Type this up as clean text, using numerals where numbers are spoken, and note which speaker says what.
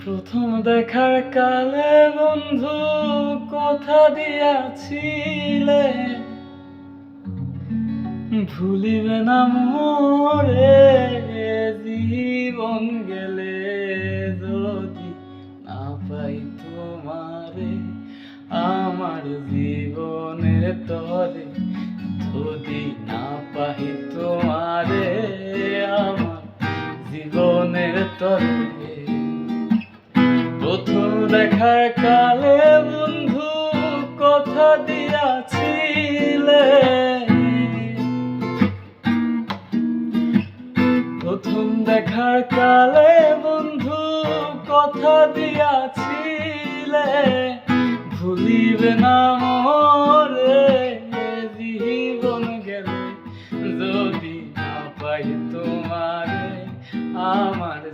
Speaker 1: প্রথম দেখার কালে বন্ধু কথা দিয়াছিলে, ভুলিবে না মোরে জীবন গেলে, যদি না পাই তোমারে আমার জীবনের তরে, যদি না পাই তোমারে আমার জীবনের তরে। প্রথম দেখার কালে বন্ধু কথা দিয়াছিলে, প্রথম দেখার কালে বন্ধু কথা দিয়াছিলে, ভুলিবে না মোর